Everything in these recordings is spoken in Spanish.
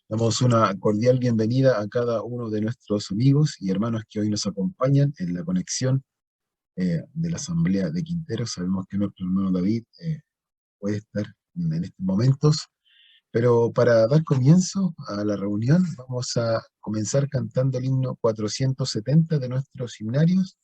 Damos una cordial bienvenida a cada uno de nuestros amigos y hermanos que hoy nos acompañan en la conexión de la Asamblea de Quintero. Sabemos que nuestro hermano David puede estar en estos momentos, pero para dar comienzo a la reunión vamos a comenzar cantando el himno 470 de nuestros himnarios.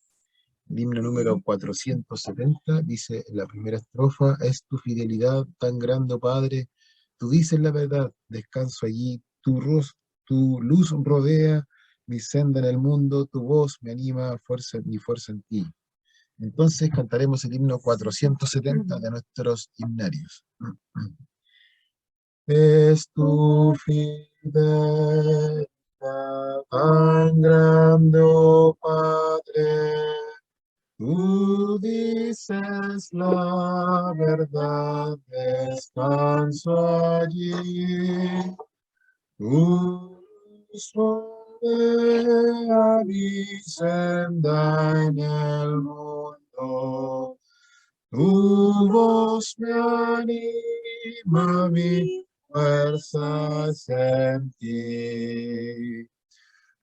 El himno número 470 dice en la primera estrofa: es tu fidelidad tan grande, oh Padre, tú dices la verdad, descanso allí, tu luz rodea mi senda en el mundo, tu voz me anima, mi fuerza en ti. Entonces cantaremos el himno 470 de nuestros himnarios. Es tu fidelidad tan grande, oh Padre, tú dices la verdad, descanso allí. Tu rodea mi senda en el mundo. Tu voz me anima, mi fuerza es en ti.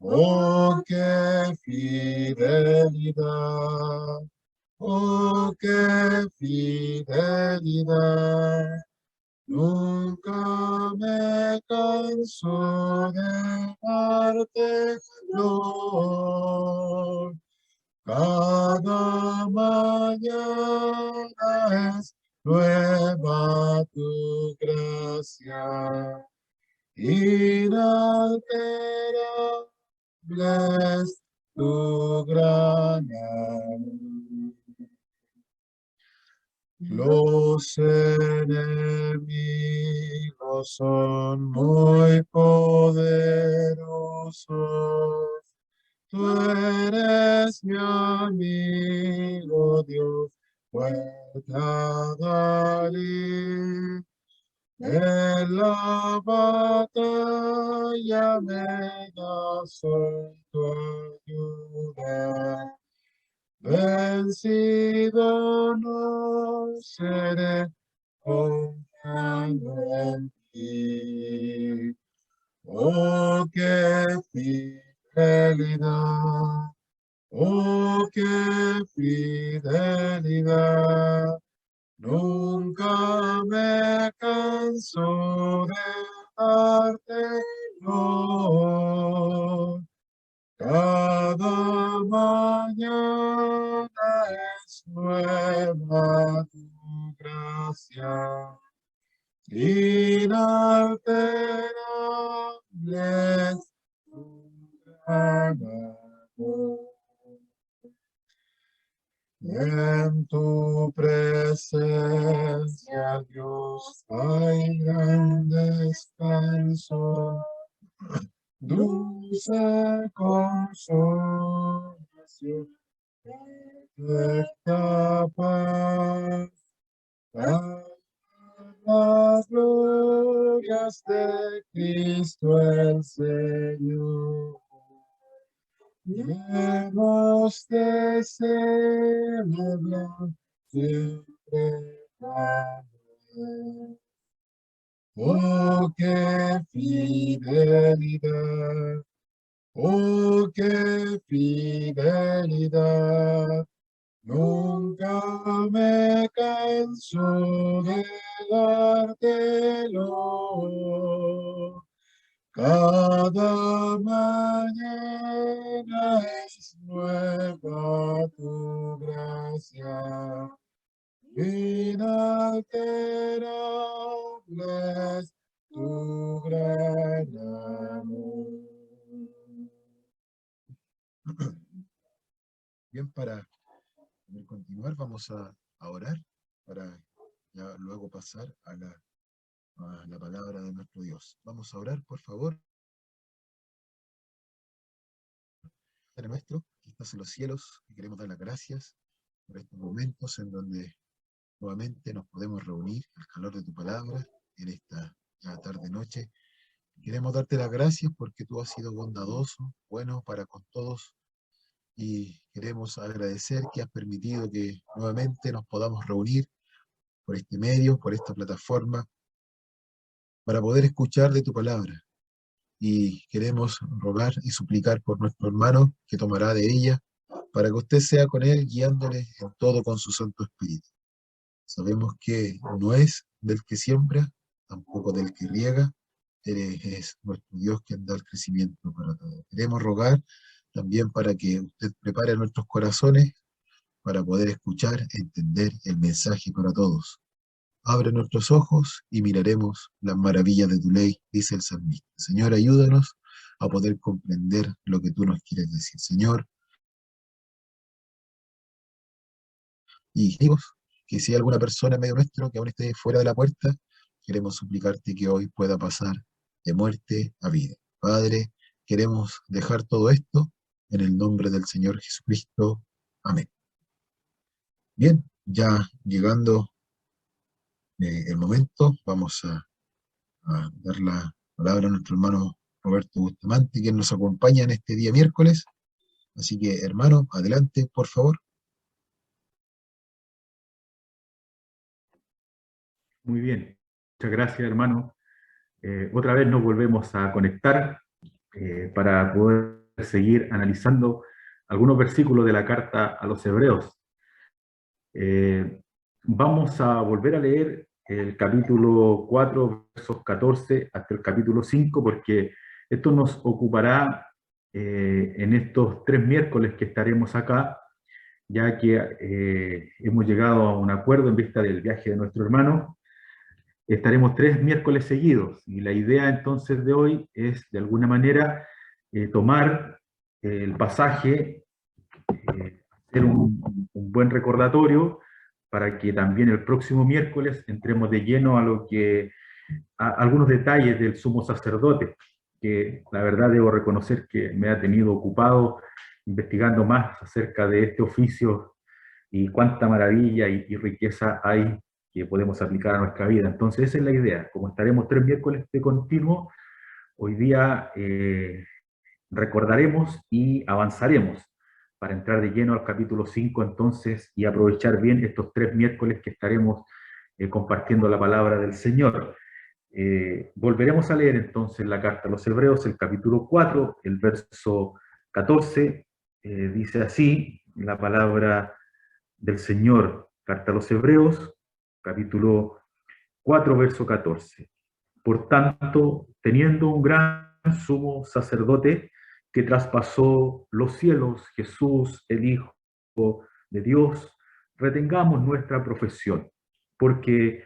Oh, qué fidelidad. Oh, qué fidelidad, nunca me canso de darte flor. Cada mañana es nueva tu gracia, inalterable es tu gran amor. Los enemigos son muy poderosos. Tú eres mi amigo, Dios, fuerte Adalí. En la batalla me das tu ayuda. Vencido no seré, confiando en ti. Oh, qué fidelidad, oh, qué fidelidad. Nunca me canso de darte honor. Cada mañana es nueva tu gracia, inalterable es tu gran amor. En tu presencia, Dios, hay gran descanso, dulce consolación, perfecta paz. Las glorias de Cristo el Señor. Hemos de celebrar siempre la fe. Oh, qué fidelidad, oh, qué fidelidad. Nunca me canso de dártelo. Cada mañana es nueva tu gracia, inalterable es tu gran amor. Bien, para continuar, vamos a orar para ya luego pasar a la palabra de nuestro Dios. Vamos a orar, por favor. Padre nuestro, que estás en los cielos, y queremos dar las gracias por estos momentos en donde nuevamente nos podemos reunir al calor de tu palabra en esta ya tarde-noche. Queremos darte las gracias porque tú has sido bondadoso, bueno para con todos, y queremos agradecer que has permitido que nuevamente nos podamos reunir por este medio, por esta plataforma, para poder escuchar de tu palabra. y queremos rogar y suplicar por nuestro hermano que tomará de ella, para que usted sea con él guiándole en todo con su Santo Espíritu. Sabemos que no es del que siembra, tampoco del que riega, Él es nuestro Dios quien da el crecimiento para todo. Queremos rogar también para que usted prepare nuestros corazones para poder escuchar, entender el mensaje para todos. Abre nuestros ojos y miraremos las maravillas de tu ley, dice el salmista. Señor, ayúdanos a poder comprender lo que tú nos quieres decir. Señor, y dijimos que si hay alguna persona en medio nuestro que aún esté fuera de la puerta, queremos suplicarte que hoy pueda pasar de muerte a vida. Padre, queremos dejar todo esto en el nombre del Señor Jesucristo. Amén. Bien, ya llegando el momento, vamos a dar la palabra a nuestro hermano Roberto Bustamante, quien nos acompaña en este día miércoles. Así que, hermano, adelante, por favor. Muy bien, muchas gracias, hermano. Otra vez nos volvemos a conectar para poder seguir analizando algunos versículos de la carta a los Hebreos. Vamos a volver a leer el capítulo 4, versos 14 hasta el capítulo 5, porque esto nos ocupará en estos 3 miércoles que estaremos acá, ya que hemos llegado a un acuerdo en vista del viaje de nuestro hermano. Estaremos 3 miércoles seguidos, y la idea entonces de hoy es, de alguna manera, tomar el pasaje, hacer un buen recordatorio, para que también el próximo miércoles entremos de lleno a lo que, a algunos detalles del sumo sacerdote, que la verdad debo reconocer que me ha tenido ocupado investigando más acerca de este oficio y cuánta maravilla y riqueza hay que podemos aplicar a nuestra vida. Entonces esa es la idea. Como estaremos 3 miércoles de continuo, hoy día recordaremos y avanzaremos para entrar de lleno al capítulo 5 entonces, y aprovechar bien estos 3 miércoles que estaremos compartiendo la palabra del Señor. Volveremos a leer entonces la carta a los Hebreos, el capítulo 4, el verso 14, dice así la palabra del Señor. Carta a los Hebreos, capítulo 4, verso 14. Por tanto, teniendo un gran sumo sacerdote que traspasó los cielos, Jesús, el Hijo de Dios, retengamos nuestra profesión, porque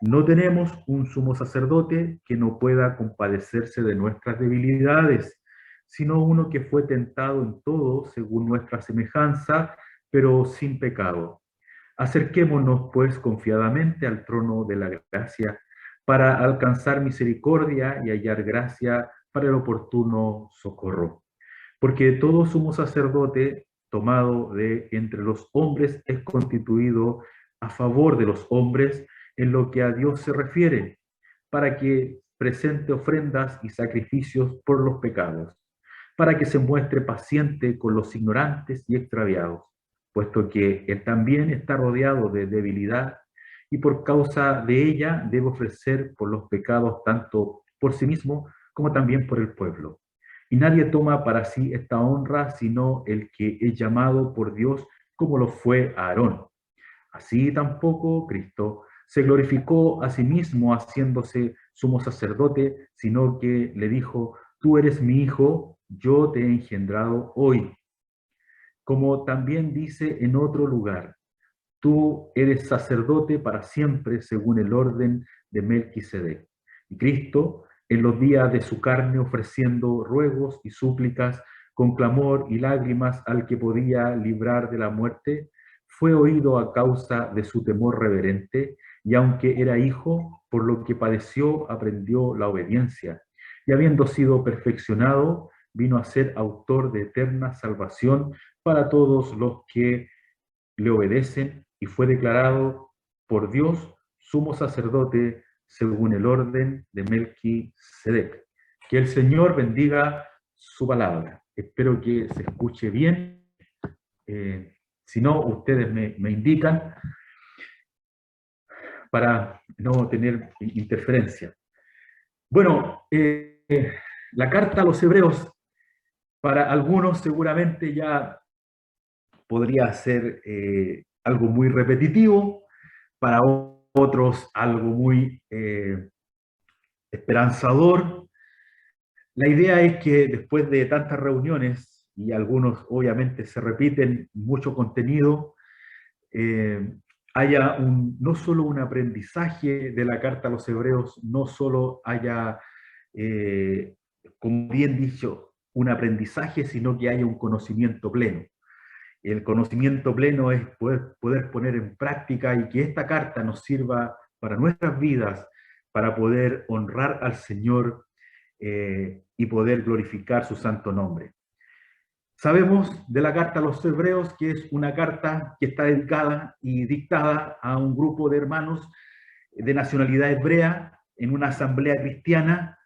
no tenemos un sumo sacerdote que no pueda compadecerse de nuestras debilidades, sino uno que fue tentado en todo según nuestra semejanza, pero sin pecado. Acerquémonos, pues, confiadamente al trono de la gracia para alcanzar misericordia y hallar gracia para el oportuno socorro. Porque todo sumo sacerdote tomado de entre los hombres es constituido a favor de los hombres en lo que a Dios se refiere, para que presente ofrendas y sacrificios por los pecados, para que se muestre paciente con los ignorantes y extraviados, puesto que él también está rodeado de debilidad y por causa de ella debe ofrecer por los pecados tanto por sí mismo como también por el pueblo. Y nadie toma para sí esta honra sino el que es llamado por Dios, como lo fue Aarón. Así tampoco Cristo se glorificó a sí mismo haciéndose sumo sacerdote, sino que le dijo: tú eres mi hijo, yo te he engendrado hoy. Como también dice en otro lugar: tú eres sacerdote para siempre según el orden de Melquisedec. Y Cristo, en los días de su carne, ofreciendo ruegos y súplicas con clamor y lágrimas al que podía librar de la muerte, fue oído a causa de su temor reverente, y aunque era hijo, por lo que padeció, aprendió la obediencia. Y habiendo sido perfeccionado, vino a ser autor de eterna salvación para todos los que le obedecen, y fue declarado por Dios sumo sacerdote según el orden de Melquisedec. Que el Señor bendiga su palabra. Espero que se escuche bien. Si no, ustedes me indican para no tener interferencia. Bueno, La carta a los hebreos, para algunos seguramente ya podría ser algo muy repetitivo, para otros algo muy esperanzador. La idea es que después de tantas reuniones, y algunos obviamente se repiten mucho contenido, eh, haya no solo un aprendizaje de la carta a los hebreos, no solo haya, como bien dicho, un aprendizaje, sino que haya un conocimiento pleno. El conocimiento pleno es poder poner en práctica y que esta carta nos sirva para nuestras vidas, para poder honrar al Señor y poder glorificar su santo nombre. Sabemos de la carta a los hebreos que es una carta que está dedicada y dictada a un grupo de hermanos de nacionalidad hebrea en una asamblea cristiana.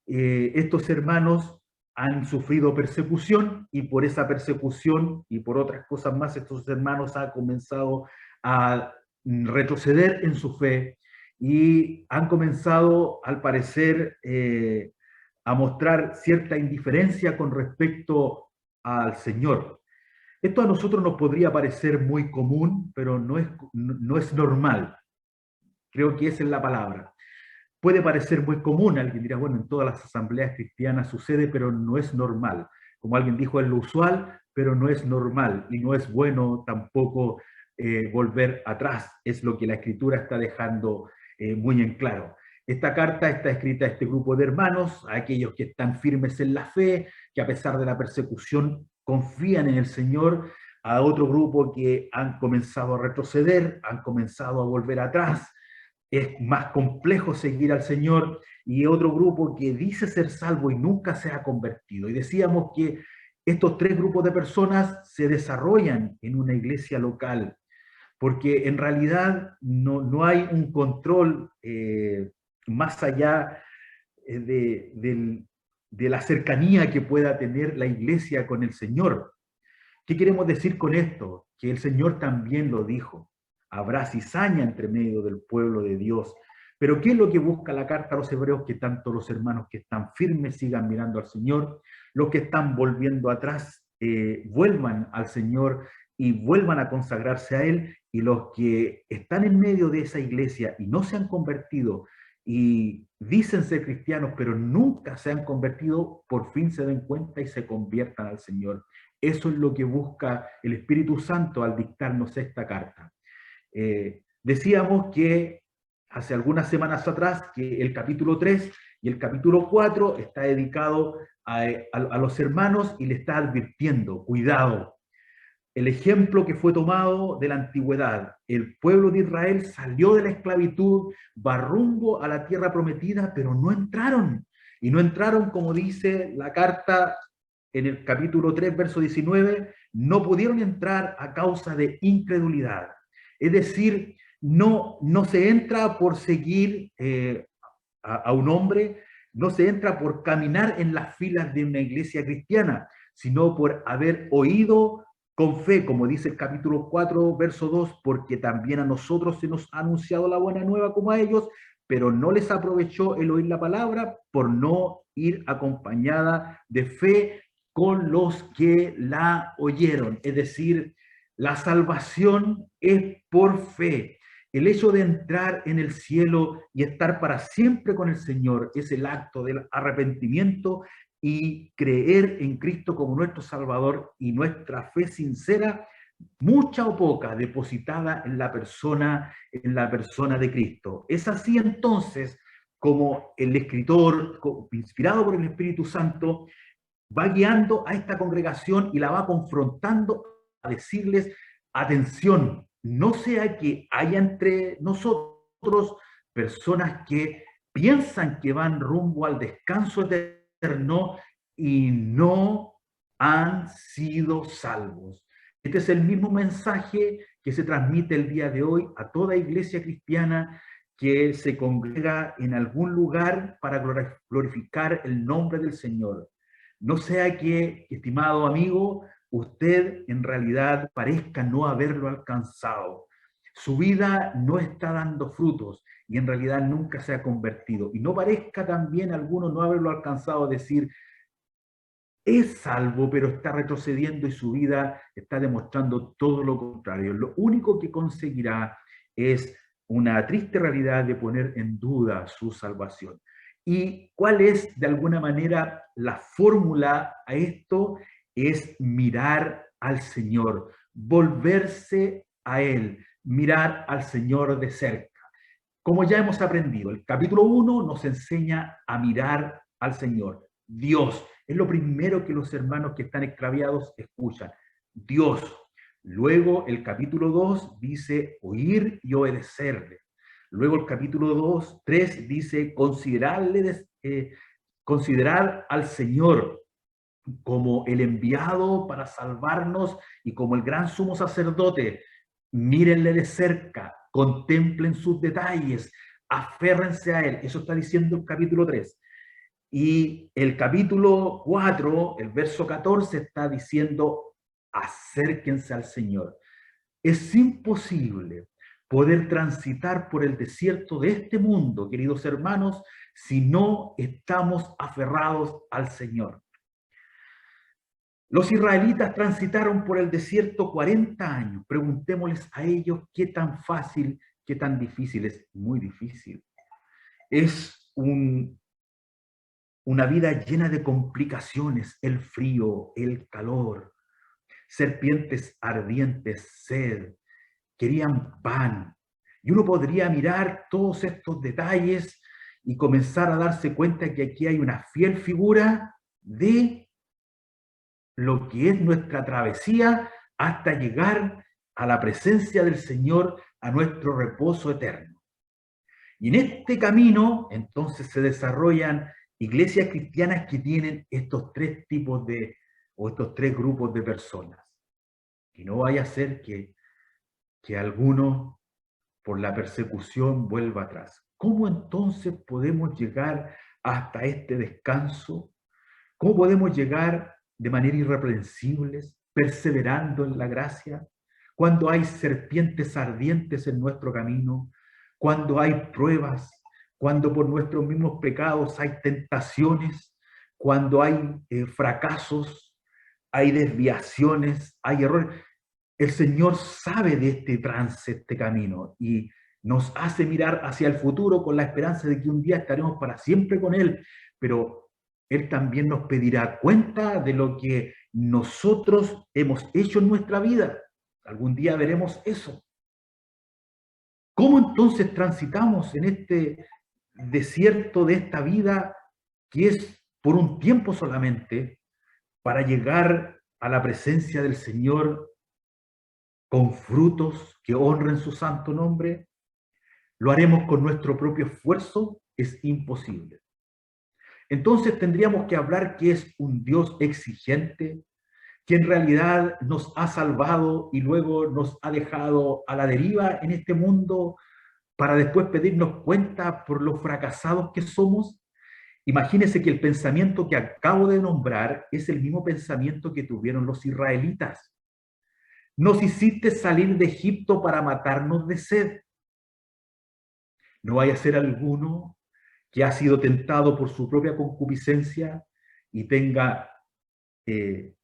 Estos hermanos han sufrido persecución y por esa persecución y por otras cosas más, estos hermanos han comenzado a retroceder en su fe y han comenzado, al parecer, a mostrar cierta indiferencia con respecto al Señor. Esto a nosotros nos podría parecer muy común, pero no es normal. Creo que esa es la palabra. Puede parecer muy común, alguien dirá, bueno, en todas las asambleas cristianas sucede, pero no es normal. Como alguien dijo, es lo usual, pero no es normal y no es bueno tampoco volver atrás. Es lo que la Escritura está dejando muy en claro. Esta carta está escrita a este grupo de hermanos, a aquellos que están firmes en la fe, que a pesar de la persecución confían en el Señor, a otro grupo que han comenzado a retroceder, han comenzado a volver atrás, es más complejo seguir al Señor, y otro grupo que dice ser salvo y nunca se ha convertido. Y decíamos que estos tres grupos de personas se desarrollan en una iglesia local, porque en realidad no hay un control más allá de la cercanía que pueda tener la iglesia con el Señor. ¿Qué queremos decir con esto? Que el Señor también lo dijo. Habrá cizaña entre medio del pueblo de Dios. Pero ¿qué es lo que busca la carta a los hebreos? Que tanto los hermanos que están firmes sigan mirando al Señor, los que están volviendo atrás vuelvan al Señor y vuelvan a consagrarse a Él, y los que están en medio de esa iglesia y no se han convertido y dicen ser cristianos pero nunca se han convertido, por fin se den cuenta y se conviertan al Señor. Eso es lo que busca el Espíritu Santo al dictarnos esta carta. Decíamos que hace algunas semanas atrás que el capítulo 3 y el capítulo 4 está dedicado a los hermanos y le está advirtiendo, cuidado. El ejemplo que fue tomado de la antigüedad, el pueblo de Israel salió de la esclavitud, va rumbo a la tierra prometida, pero no entraron. Y no entraron, como dice la carta en el capítulo 3, verso 19, no pudieron entrar a causa de incredulidad. Es decir, no se entra por seguir a un hombre, no se entra por caminar en las filas de una iglesia cristiana, sino por haber oído con fe, como dice el capítulo 4, verso 2, porque también a nosotros se nos ha anunciado la buena nueva como a ellos, pero no les aprovechó el oír la palabra por no ir acompañada de fe con los que la oyeron. Es decir, la salvación es por fe. El hecho de entrar en el cielo y estar para siempre con el Señor es el acto del arrepentimiento y creer en Cristo como nuestro Salvador, y nuestra fe sincera, mucha o poca, depositada en la persona de Cristo. Es así entonces como el escritor, inspirado por el Espíritu Santo, va guiando a esta congregación y la va confrontando a decirles, atención, no sea que haya entre nosotros personas que piensan que van rumbo al descanso eterno y no han sido salvos. Este es el mismo mensaje que se transmite el día de hoy a toda iglesia cristiana que se congrega en algún lugar para glorificar el nombre del Señor. No sea que, estimado amigo, usted en realidad parezca no haberlo alcanzado. Su vida no está dando frutos y en realidad nunca se ha convertido. Y no parezca también alguno no haberlo alcanzado a decir, es salvo, pero está retrocediendo y su vida está demostrando todo lo contrario. Lo único que conseguirá es una triste realidad de poner en duda su salvación. ¿Y cuál es, de alguna manera, la fórmula a esto? Es mirar al Señor, volverse a Él, mirar al Señor de cerca. Como ya hemos aprendido, el capítulo 1 nos enseña a mirar al Señor. Dios es lo primero que los hermanos que están extraviados escuchan. Dios. Luego el capítulo 2 dice oír y obedecerle. Luego el capítulo 2, 3 dice considerar al Señor como el enviado para salvarnos y como el gran sumo sacerdote. Mírenle de cerca, contemplen sus detalles, aférrense a él. Eso está diciendo el capítulo 3. Y el capítulo 4, el verso 14, está diciendo, acérquense al Señor. Es imposible poder transitar por el desierto de este mundo, queridos hermanos, si no estamos aferrados al Señor. Los israelitas transitaron por el desierto 40 años. Preguntémosles a ellos qué tan fácil, qué tan difícil. Es muy difícil. Es una vida llena de complicaciones, el frío, el calor, serpientes ardientes, sed, querían pan. Y uno podría mirar todos estos detalles y comenzar a darse cuenta que aquí hay una fiel figura de lo que es nuestra travesía hasta llegar a la presencia del Señor, a nuestro reposo eterno. Y en este camino, entonces, se desarrollan iglesias cristianas que tienen estos tres tipos de, o estos tres grupos de personas. Y no vaya a ser que alguno, por la persecución, vuelva atrás. ¿Cómo entonces podemos llegar hasta este descanso? ¿Cómo podemos llegar de manera irreprensible, perseverando en la gracia, cuando hay serpientes ardientes en nuestro camino, cuando hay pruebas, cuando por nuestros mismos pecados hay tentaciones, cuando hay fracasos, hay desviaciones, hay errores? El Señor sabe de este trance, este camino, y nos hace mirar hacia el futuro con la esperanza de que un día estaremos para siempre con Él, pero Él también nos pedirá cuenta de lo que nosotros hemos hecho en nuestra vida. Algún día veremos eso. ¿Cómo entonces transitamos en este desierto de esta vida que es por un tiempo solamente para llegar a la presencia del Señor con frutos que honren su santo nombre? ¿Lo haremos con nuestro propio esfuerzo? Es imposible. Entonces tendríamos que hablar que es un Dios exigente, que en realidad nos ha salvado y luego nos ha dejado a la deriva en este mundo para después pedirnos cuenta por lo fracasados que somos. Imagínense que el pensamiento que acabo de nombrar es el mismo pensamiento que tuvieron los israelitas. Nos hiciste salir de Egipto para matarnos de sed. No vaya a ser alguno que ha sido tentado por su propia concupiscencia y tenga el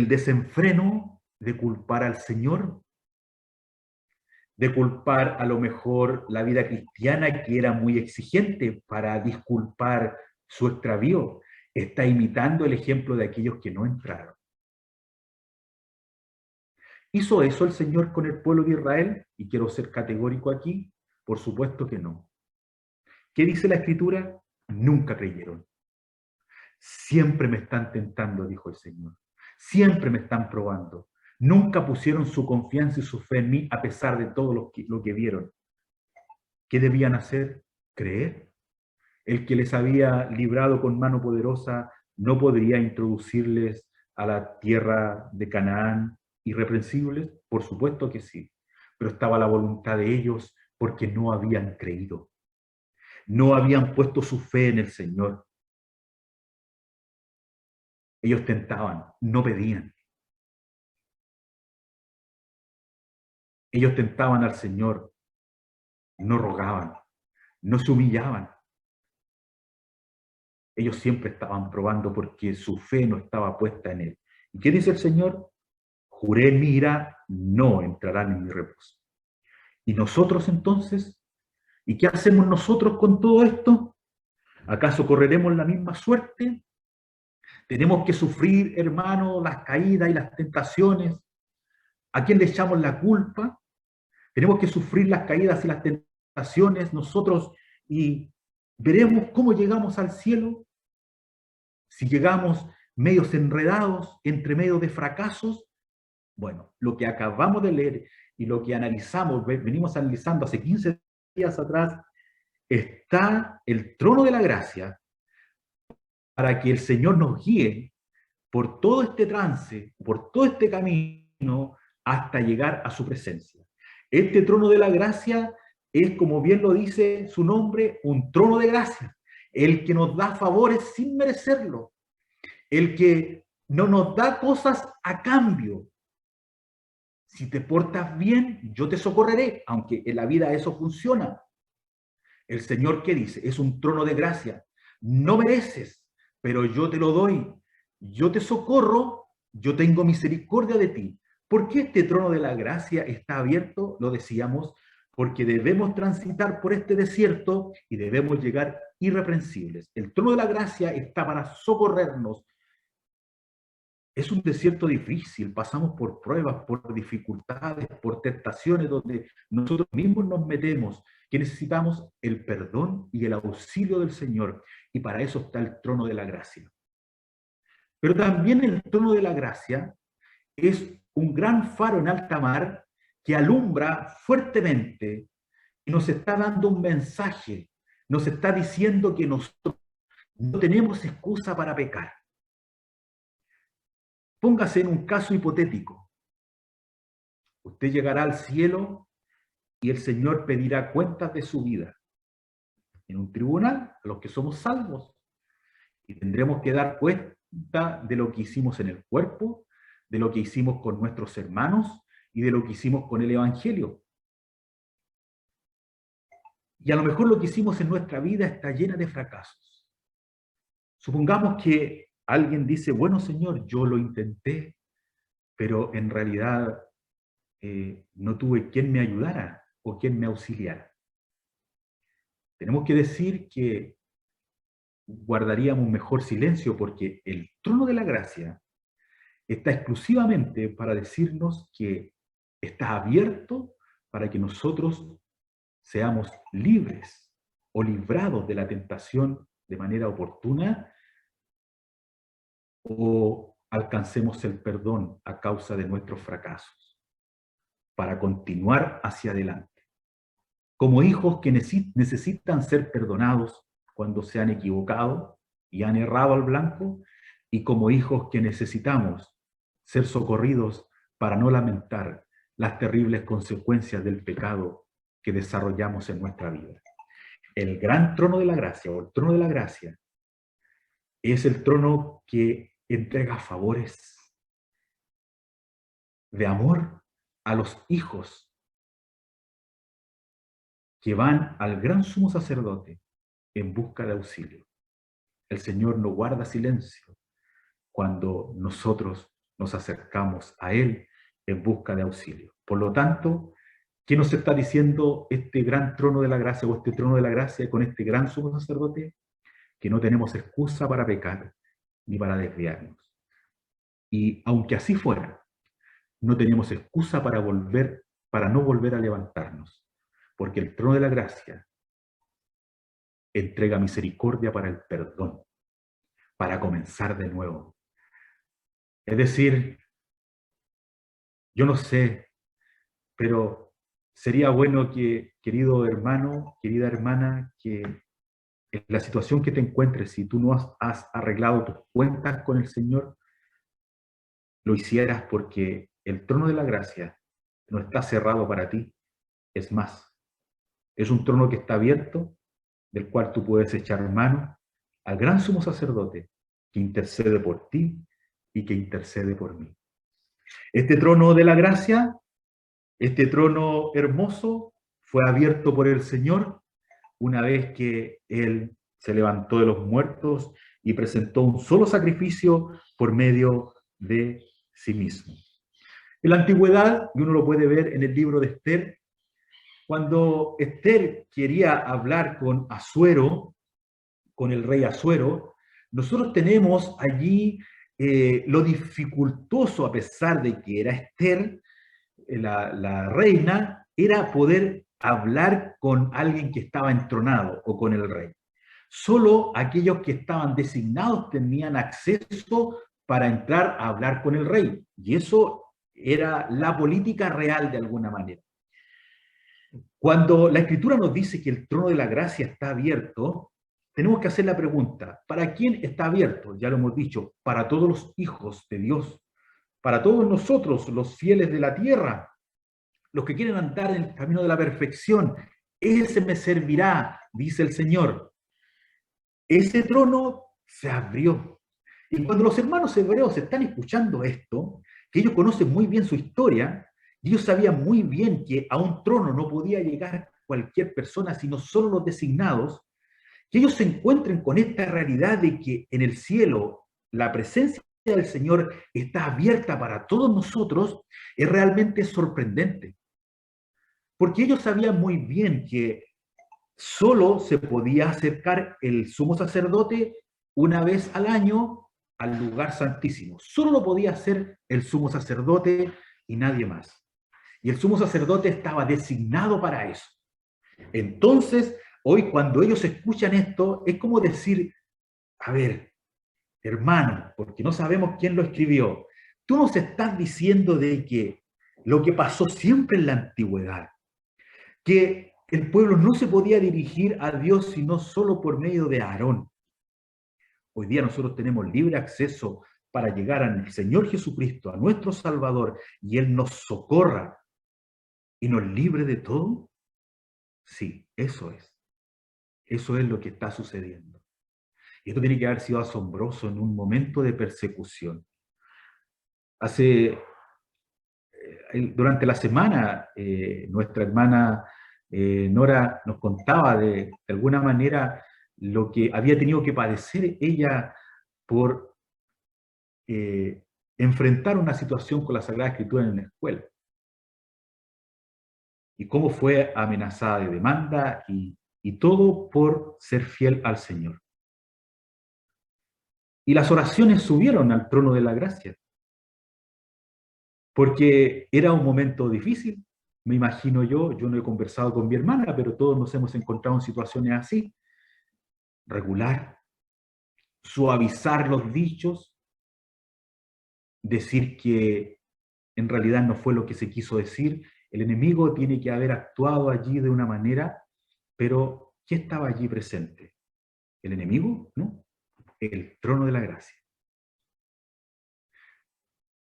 desenfreno de culpar al Señor, de culpar a lo mejor la vida cristiana, que era muy exigente para disculpar su extravío. Está imitando el ejemplo de aquellos que no entraron. ¿Hizo eso el Señor con el pueblo de Israel? Y quiero ser categórico aquí, por supuesto que no. ¿Qué dice la Escritura? Nunca creyeron. Siempre me están tentando, dijo el Señor. Siempre me están probando. Nunca pusieron su confianza y su fe en mí a pesar de todo lo que vieron. ¿Qué debían hacer? Creer. El que les había librado con mano poderosa no podría introducirles a la tierra de Canaán irreprensibles. Por supuesto que sí, pero estaba la voluntad de ellos porque no habían creído. No habían puesto su fe en el Señor. Ellos tentaban, no pedían. Ellos tentaban al Señor, no rogaban, no se humillaban. Ellos siempre estaban probando porque su fe no estaba puesta en Él. ¿Y qué dice el Señor? Juré en mi ira, no entrarán en mi reposo. ¿Y nosotros entonces? ¿Y qué hacemos nosotros con todo esto? ¿Acaso correremos la misma suerte? ¿Tenemos que sufrir, hermano, las caídas y las tentaciones? ¿A quién le echamos la culpa? ¿Tenemos que sufrir las caídas y las tentaciones nosotros y veremos cómo llegamos al cielo? Si llegamos medios enredados, entre medio de fracasos, bueno, lo que acabamos de leer y lo que analizamos, venimos analizando hace 15 días atrás, está el trono de la gracia para que el Señor nos guíe por todo este trance, por todo este camino, hasta llegar a su presencia. Este trono de la gracia es, como bien lo dice su nombre, un trono de gracia, el que nos da favores sin merecerlo, el que no nos da cosas a cambio. Si te portas bien, yo te socorreré, aunque en la vida eso funciona. El Señor, ¿qué dice? Es un trono de gracia. No mereces, pero yo te lo doy. Yo te socorro, yo tengo misericordia de ti. ¿Por qué este trono de la gracia está abierto? Lo decíamos, porque debemos transitar por este desierto y debemos llegar irreprensibles. El trono de la gracia está para socorrernos. Es un desierto difícil, pasamos por pruebas, por dificultades, por tentaciones donde nosotros mismos nos metemos, que necesitamos el perdón y el auxilio del Señor. Y para eso está el trono de la gracia. Pero también el trono de la gracia es un gran faro en alta mar que alumbra fuertemente y nos está dando un mensaje, nos está diciendo que nosotros no tenemos excusa para pecar. Póngase en un caso hipotético. Usted llegará al cielo y el Señor pedirá cuentas de su vida en un tribunal a los que somos salvos. Y tendremos que dar cuenta de lo que hicimos en el cuerpo, de lo que hicimos con nuestros hermanos y de lo que hicimos con el Evangelio. Y a lo mejor lo que hicimos en nuestra vida está llena de fracasos. Supongamos que alguien dice, bueno, Señor, yo lo intenté, pero en realidad no tuve quien me ayudara o quien me auxiliara. Tenemos que decir que guardaríamos un mejor silencio porque el trono de la gracia está exclusivamente para decirnos que está abierto para que nosotros seamos libres o librados de la tentación de manera oportuna o alcancemos el perdón a causa de nuestros fracasos para continuar hacia adelante. Como hijos que necesitan ser perdonados cuando se han equivocado y han errado al blanco, y como hijos que necesitamos ser socorridos para no lamentar las terribles consecuencias del pecado que desarrollamos en nuestra vida. El gran trono de la gracia, o el trono de la gracia, es el trono que entrega favores de amor a los hijos que van al gran sumo sacerdote en busca de auxilio. El Señor no guarda silencio cuando nosotros nos acercamos a Él en busca de auxilio. Por lo tanto, ¿qué nos está diciendo este gran trono de la gracia o este trono de la gracia con este gran sumo sacerdote? Que no tenemos excusa para pecar ni para desviarnos. Y aunque así fuera, no tenemos excusa para no volver a levantarnos, porque el trono de la gracia entrega misericordia para el perdón, para comenzar de nuevo. Es decir, yo no sé, pero sería bueno que, querido hermano, querida hermana, que en la situación que te encuentres, si tú no has arreglado tus cuentas con el Señor, lo hicieras porque el trono de la gracia no está cerrado para ti. Es más, es un trono que está abierto, del cual tú puedes echar mano al gran sumo sacerdote que intercede por ti y que intercede por mí. Este trono de la gracia Este trono hermoso fue abierto por el Señor una vez que Él se levantó de los muertos y presentó un solo sacrificio por medio de sí mismo. En la antigüedad, y uno lo puede ver en el libro de Esther, cuando Esther quería hablar con Asuero, con el rey Asuero, nosotros tenemos allí lo dificultoso, a pesar de que era Esther, la reina, era poder hablar con alguien que estaba entronado o con el rey. Solo aquellos que estaban designados tenían acceso para entrar a hablar con el rey. Y eso era la política real de alguna manera. Cuando la Escritura nos dice que el trono de la gracia está abierto, tenemos que hacer la pregunta, ¿para quién está abierto? Ya lo hemos dicho, para todos los hijos de Dios, para todos nosotros, los fieles de la tierra, los que quieren andar en el camino de la perfección. Ese me servirá, dice el Señor. Ese trono se abrió. Y cuando los hermanos hebreos están escuchando esto, que ellos conocen muy bien su historia, y ellos sabían muy bien que a un trono no podía llegar cualquier persona, sino solo los designados, que ellos se encuentren con esta realidad de que en el cielo la presencia del Señor está abierta para todos nosotros, es realmente sorprendente. Porque ellos sabían muy bien que solo se podía acercar el sumo sacerdote una vez al año al lugar santísimo. Solo lo podía hacer el sumo sacerdote y nadie más. Y el sumo sacerdote estaba designado para eso. Entonces, hoy cuando ellos escuchan esto, es como decir, a ver, hermano, porque no sabemos quién lo escribió, tú nos estás diciendo de que lo que pasó siempre en la antigüedad, que el pueblo no se podía dirigir a Dios sino solo por medio de Aarón. Hoy día nosotros tenemos libre acceso para llegar al Señor Jesucristo, a nuestro Salvador, y Él nos socorra y nos libre de todo. Sí, eso es. Eso es lo que está sucediendo. Y esto tiene que haber sido asombroso en un momento de persecución. Durante la semana, nuestra hermana Nora nos contaba de alguna manera lo que había tenido que padecer ella por enfrentar una situación con la Sagrada Escritura en la escuela. Y cómo fue amenazada de demanda y todo por ser fiel al Señor. Y las oraciones subieron al trono de la gracia. Porque era un momento difícil, me imagino yo no he conversado con mi hermana, pero todos nos hemos encontrado en situaciones así. Regular, suavizar los dichos, decir que en realidad no fue lo que se quiso decir. El enemigo tiene que haber actuado allí de una manera, pero ¿qué estaba allí presente? ¿El enemigo? No, el trono de la gracia.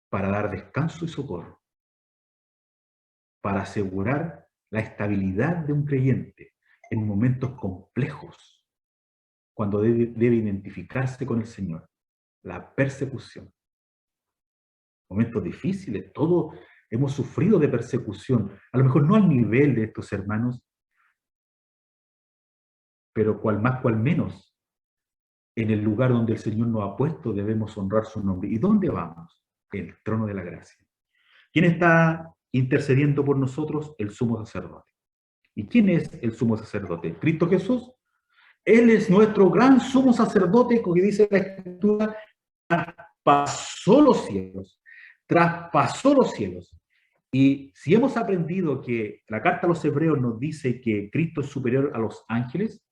Para dar descanso y socorro. Para asegurar la estabilidad de un creyente en momentos complejos, cuando debe identificarse con el Señor. La persecución. Momentos difíciles, todos hemos sufrido de persecución, a lo mejor no al nivel de estos hermanos, pero cual más, cual menos, en el lugar donde el Señor nos ha puesto debemos honrar su nombre. ¿Y dónde vamos? El trono de la gracia. ¿Quién está intercediendo por nosotros? El sumo sacerdote. ¿Y quién es el sumo sacerdote? Cristo Jesús. Él es nuestro gran sumo sacerdote, como dice la Escritura, traspasó los cielos, traspasó los cielos. Y si hemos aprendido que la carta a los hebreos nos dice que Cristo es superior a los ángeles,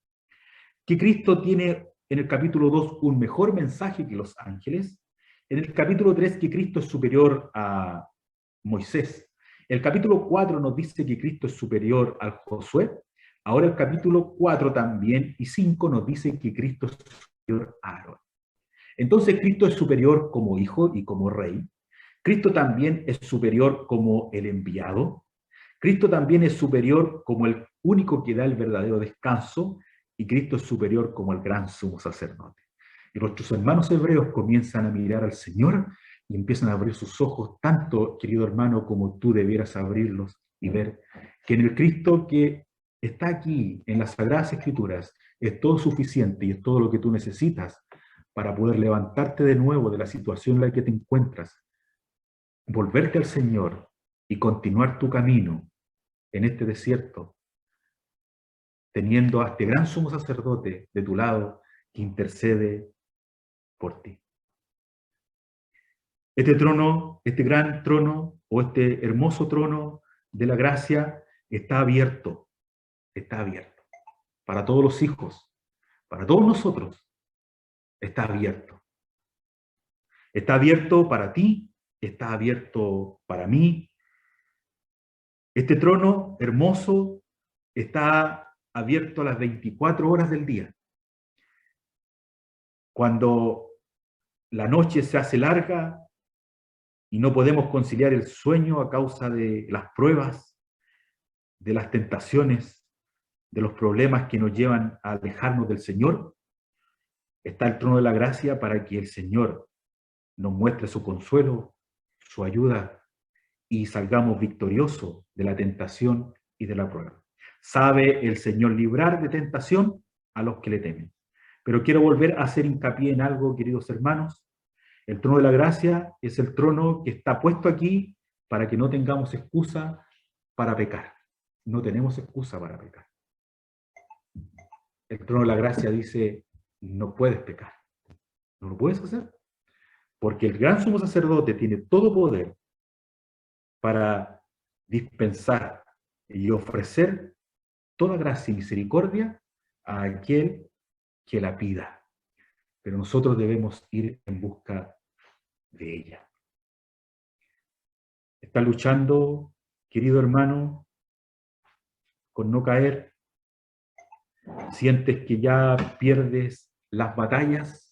que Cristo tiene en el capítulo 2 un mejor mensaje que los ángeles, en el capítulo 3 que Cristo es superior a Moisés, el capítulo 4 nos dice que Cristo es superior al Josué, ahora el capítulo 4 también y 5 nos dice que Cristo es superior a Aarón. Entonces Cristo es superior como hijo y como rey. Cristo también es superior como el enviado. Cristo también es superior como el único que da el verdadero descanso. Y Cristo es superior como el gran sumo sacerdote. Y nuestros hermanos hebreos comienzan a mirar al Señor y empiezan a abrir sus ojos, tanto, querido hermano, como tú debieras abrirlos y ver que en el Cristo que está aquí, en las Sagradas Escrituras, es todo suficiente y es todo lo que tú necesitas para poder levantarte de nuevo de la situación en la que te encuentras, volverte al Señor y continuar tu camino en este desierto, teniendo a este gran sumo sacerdote de tu lado que intercede por ti. Este trono, este gran trono o este hermoso trono de la gracia está abierto para todos los hijos, para todos nosotros, está abierto. Está abierto para ti, está abierto para mí. Este trono hermoso está abierto a las 24 horas del día. Cuando la noche se hace larga y no podemos conciliar el sueño a causa de las pruebas, de las tentaciones, de los problemas que nos llevan a alejarnos del Señor, está el trono de la gracia para que el Señor nos muestre su consuelo, su ayuda y salgamos victoriosos de la tentación y de la prueba. Sabe el Señor librar de tentación a los que le temen. Pero quiero volver a hacer hincapié en algo, queridos hermanos. El trono de la gracia es el trono que está puesto aquí para que no tengamos excusa para pecar. No tenemos excusa para pecar. El trono de la gracia dice, no puedes pecar. No lo puedes hacer. Porque el gran sumo sacerdote tiene todo poder para dispensar y ofrecer toda gracia y misericordia a aquel que la pida. Pero nosotros debemos ir en busca de ella. ¿Estás luchando, querido hermano, con no caer? ¿Sientes que ya pierdes las batallas?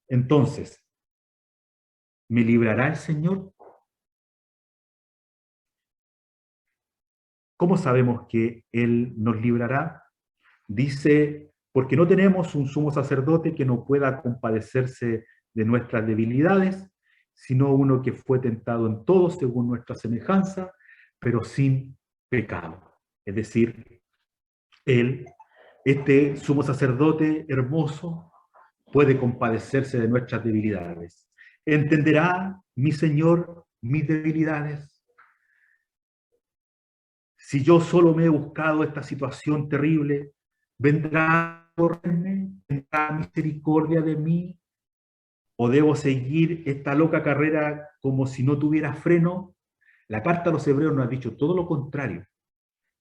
Entonces, ¿me librará el Señor? ¿Cómo sabemos que Él nos librará? Dice, porque no tenemos un sumo sacerdote que no pueda compadecerse de nuestras debilidades, sino uno que fue tentado en todo según nuestra semejanza, pero sin pecado. Es decir, Él, este sumo sacerdote hermoso, puede compadecerse de nuestras debilidades. ¿Entenderá mi Señor mis debilidades? Si yo solo me he buscado esta situación terrible, ¿vendrá a correrme? ¿Tendrá misericordia de mí? ¿O debo seguir esta loca carrera como si no tuviera freno? La carta a los hebreos nos ha dicho todo lo contrario,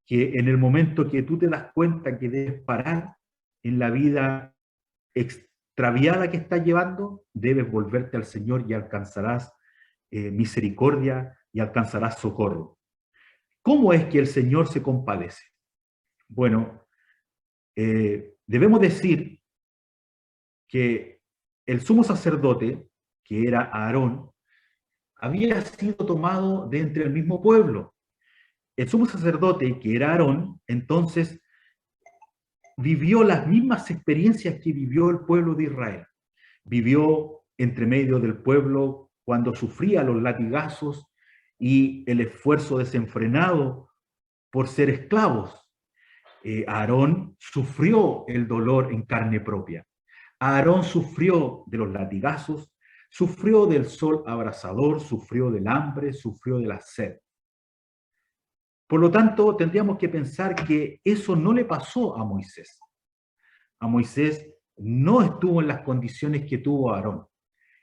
que en el momento que tú te das cuenta que debes parar en la vida extraviada que estás llevando, debes volverte al Señor y alcanzarás misericordia y alcanzarás socorro. ¿Cómo es que el Señor se compadece? Bueno, debemos decir que el sumo sacerdote, que era Aarón, había sido tomado de entre el mismo pueblo. El sumo sacerdote, que era Aarón, entonces vivió las mismas experiencias que vivió el pueblo de Israel. Vivió entre medio del pueblo cuando sufría los latigazos y el esfuerzo desenfrenado por ser esclavos. Aarón sufrió el dolor en carne propia. Aarón sufrió de los latigazos, sufrió del sol abrasador, sufrió del hambre, sufrió de la sed. Por lo tanto, tendríamos que pensar que eso no le pasó a Moisés. A Moisés no estuvo en las condiciones que tuvo Aarón.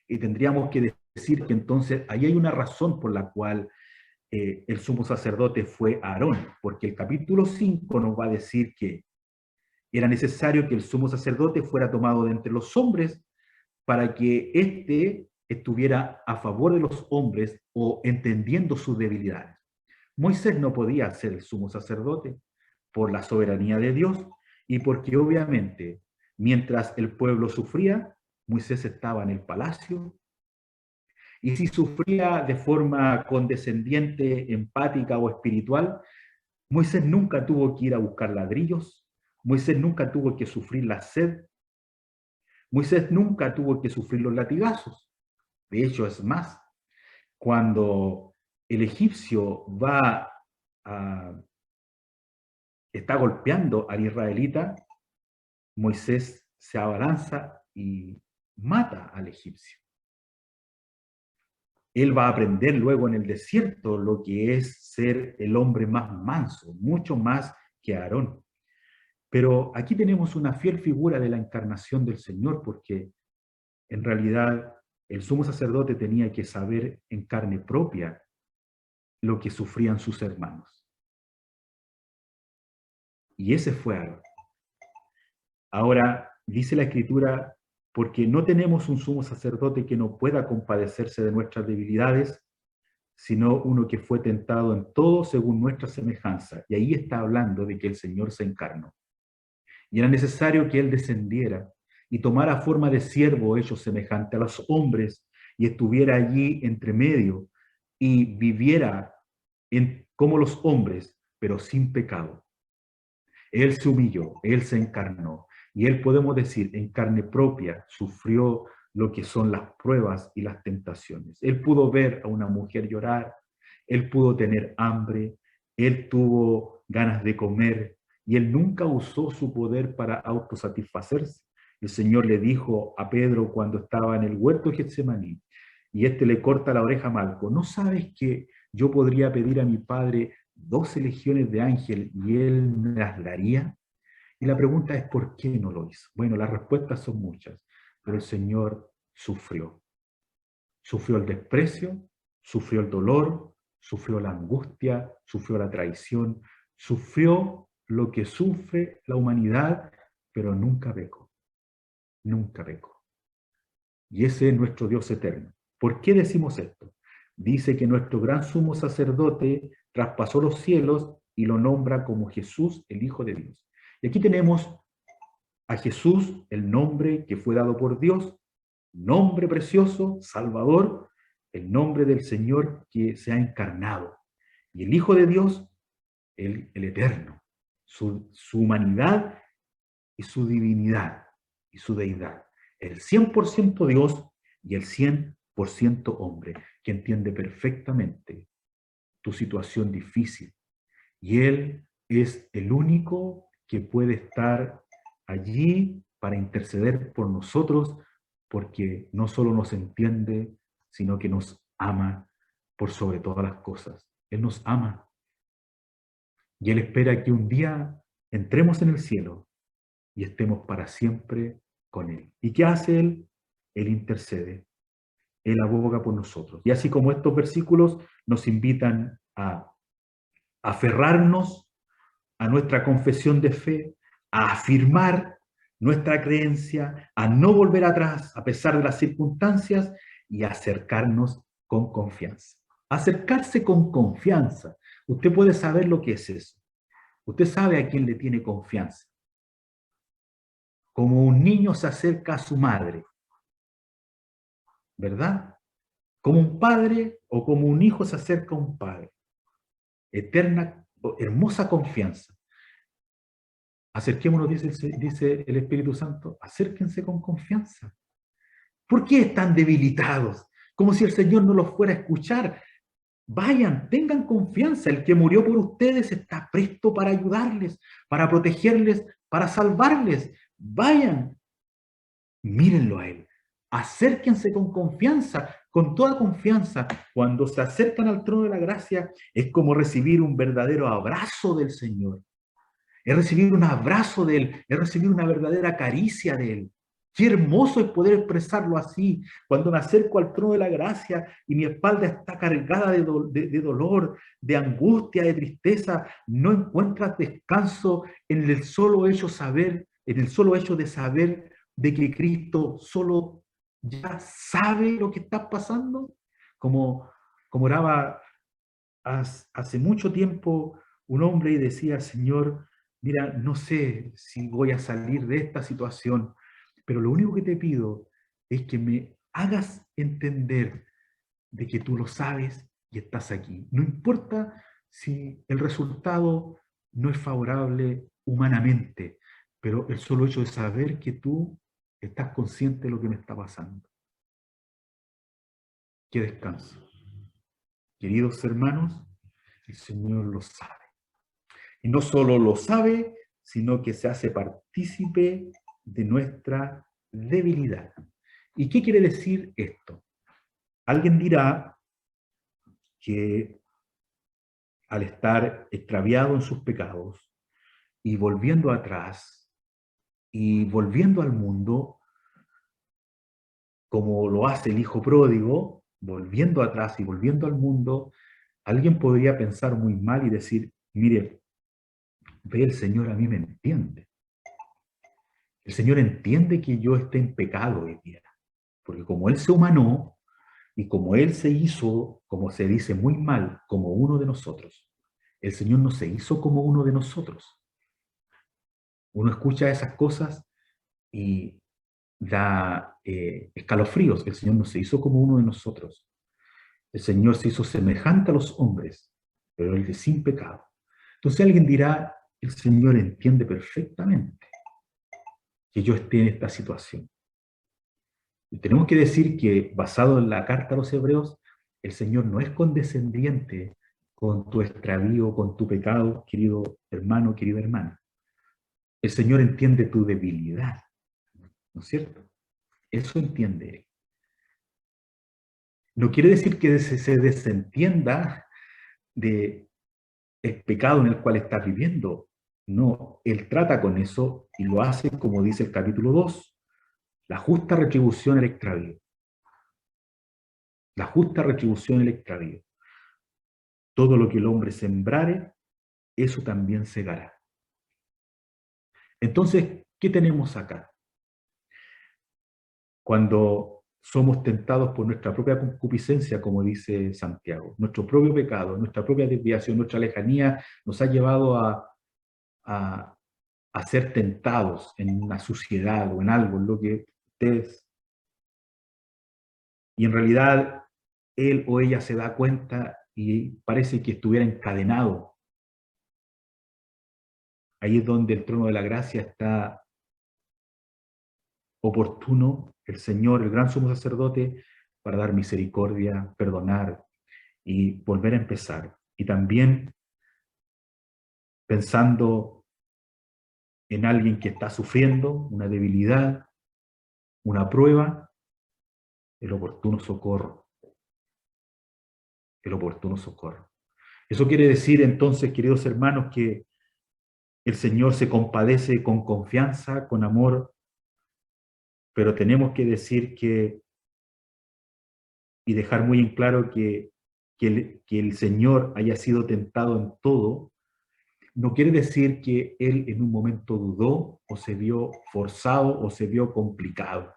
Y tendríamos que decir que entonces ahí hay una razón por la cual el sumo sacerdote fue Aarón, porque el capítulo 5 nos va a decir que era necesario que el sumo sacerdote fuera tomado de entre los hombres para que éste estuviera a favor de los hombres o entendiendo sus debilidades. Moisés no podía ser el sumo sacerdote por la soberanía de Dios y porque obviamente mientras el pueblo sufría, Moisés estaba en el palacio. Y si sufría de forma condescendiente, empática o espiritual, Moisés nunca tuvo que ir a buscar ladrillos, Moisés nunca tuvo que sufrir la sed, Moisés nunca tuvo que sufrir los latigazos. De hecho, es más, cuando el egipcio está golpeando al israelita, Moisés se abalanza y mata al egipcio. Él va a aprender luego en el desierto lo que es ser el hombre más manso, mucho más que Aarón. Pero aquí tenemos una fiel figura de la encarnación del Señor, porque en realidad el sumo sacerdote tenía que saber en carne propia lo que sufrían sus hermanos. Y ese fue Aarón. Ahora, dice la Escritura, porque no tenemos un sumo sacerdote que no pueda compadecerse de nuestras debilidades, sino uno que fue tentado en todo según nuestra semejanza. Y ahí está hablando de que el Señor se encarnó. Y era necesario que Él descendiera y tomara forma de siervo hecho semejante a los hombres y estuviera allí entre medio y viviera como los hombres, pero sin pecado. Él se humilló, Él se encarnó. Y Él, podemos decir, en carne propia, sufrió lo que son las pruebas y las tentaciones. Él pudo ver a una mujer llorar, Él pudo tener hambre, Él tuvo ganas de comer, y Él nunca usó su poder para autosatisfacerse. El Señor le dijo a Pedro cuando estaba en el huerto de Getsemaní, y este le corta la oreja a Malco, ¿no sabes que yo podría pedir a mi Padre 12 legiones de ángeles y Él me las daría? Y la pregunta es, ¿por qué no lo hizo? Bueno, las respuestas son muchas, pero el Señor sufrió. Sufrió el desprecio, sufrió el dolor, sufrió la angustia, sufrió la traición, sufrió lo que sufre la humanidad, pero nunca pecó, nunca pecó. Y ese es nuestro Dios eterno. ¿Por qué decimos esto? Dice que nuestro gran sumo sacerdote traspasó los cielos y lo nombra como Jesús, el Hijo de Dios. Y aquí tenemos a Jesús, el nombre que fue dado por Dios, nombre precioso, Salvador, el nombre del Señor que se ha encarnado. Y el Hijo de Dios, el Eterno, su humanidad y su divinidad y su deidad. El 100% Dios y el 100% hombre, que entiende perfectamente tu situación difícil. Y Él es el único que puede estar allí para interceder por nosotros, porque no solo nos entiende, sino que nos ama por sobre todas las cosas. Él nos ama. Y Él espera que un día entremos en el cielo y estemos para siempre con Él. ¿Y qué hace Él? Él intercede. Él aboga por nosotros. Y así como estos versículos nos invitan a aferrarnos a nuestra confesión de fe, a afirmar nuestra creencia, a no volver atrás a pesar de las circunstancias y a acercarnos con confianza. Acercarse con confianza. Usted puede saber lo que es eso. Usted sabe a quién le tiene confianza. Como un niño se acerca a su madre, ¿verdad? Como un padre o como un hijo se acerca a un padre. Eterna, hermosa confianza. Acerquémonos, dice el Espíritu Santo, acérquense con confianza. ¿Por qué están debilitados? Como si el Señor no los fuera a escuchar. Vayan, tengan confianza. El que murió por ustedes está presto para ayudarles, para protegerles, para salvarles. Vayan, mírenlo a Él. Acérquense con confianza, con toda confianza. Cuando se acercan al trono de la gracia, es como recibir un verdadero abrazo del Señor. Es recibir un abrazo de Él, es recibir una verdadera caricia de Él. Qué hermoso es poder expresarlo así, cuando me acerco al trono de la gracia y mi espalda está cargada de dolor, de angustia, de tristeza, no encuentras descanso en el solo hecho de saber de que Cristo solo ya sabe lo que está pasando, como oraba hace mucho tiempo un hombre y decía, Señor, mira, no sé si voy a salir de esta situación, pero lo único que te pido es que me hagas entender de que tú lo sabes y estás aquí. No importa si el resultado no es favorable humanamente, pero el solo hecho de saber que tú estás consciente de lo que me está pasando. qué descanso. Queridos hermanos, el Señor lo sabe. Y no solo lo sabe, sino que se hace partícipe de nuestra debilidad. ¿Y qué quiere decir esto? Alguien dirá que al estar extraviado en sus pecados y volviendo atrás y volviendo al mundo, como lo hace el hijo pródigo, volviendo atrás y volviendo al mundo, alguien podría pensar muy mal y decir, mire, ve, el Señor a mí me entiende. El Señor entiende que yo esté en pecado hoy día, porque como Él se humanó y como Él se hizo, como se dice muy mal, como uno de nosotros, el Señor no se hizo como uno de nosotros. Uno escucha esas cosas y da escalofríos. El Señor no se hizo como uno de nosotros. El Señor se hizo semejante a los hombres, pero Él es sin pecado. Entonces alguien dirá, el Señor entiende perfectamente que yo esté en esta situación. Y tenemos que decir que, basado en la carta a los Hebreos, el Señor no es condescendiente con tu extravío, con tu pecado, querido hermano, querida hermana. El Señor entiende tu debilidad, ¿no es cierto? Eso entiende Él. No quiere decir que se desentienda de el pecado en el cual estás viviendo. No, Él trata con eso y lo hace como dice el capítulo 2, la justa retribución del extravío. La justa retribución del extravío. Todo lo que el hombre sembrare, eso también segará. Entonces, ¿qué tenemos acá? Cuando somos tentados por nuestra propia concupiscencia, como dice Santiago, nuestro propio pecado, nuestra propia desviación, nuestra lejanía nos ha llevado a ser tentados en una suciedad o en algo, en lo que ustedes... Y en realidad, él o ella se da cuenta y parece que estuviera encadenado. Ahí es donde el trono de la gracia está oportuno, el Señor, el gran sumo sacerdote, para dar misericordia, perdonar y volver a empezar. Y también pensando en alguien que está sufriendo una debilidad, una prueba, el oportuno socorro. El oportuno socorro. Eso quiere decir entonces, queridos hermanos, que el Señor se compadece con confianza, con amor, pero tenemos que decir que, y dejar muy en claro que el Señor haya sido tentado en todo, no quiere decir que Él en un momento dudó o se vio forzado o se vio complicado.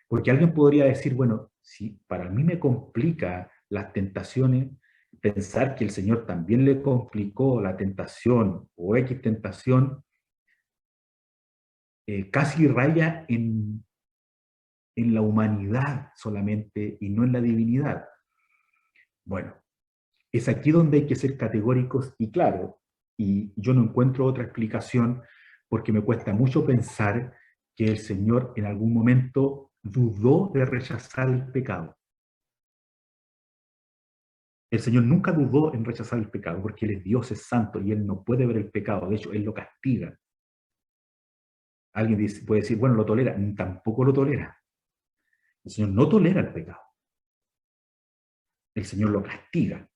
Porque alguien podría decir, bueno, si para mí me complica las tentaciones, pensar que el Señor también le complicó la tentación o X tentación, casi raya en la humanidad solamente y no en la divinidad. Bueno, es aquí donde hay que ser categóricos y claros, y yo no encuentro otra explicación porque me cuesta mucho pensar que el Señor en algún momento dudó de rechazar el pecado. El Señor nunca dudó en rechazar el pecado, porque Él es Dios, es santo, y Él no puede ver el pecado, de hecho, Él lo castiga. Alguien puede decir, bueno, lo tolera, tampoco lo tolera. El Señor no tolera el pecado. El Señor lo castiga.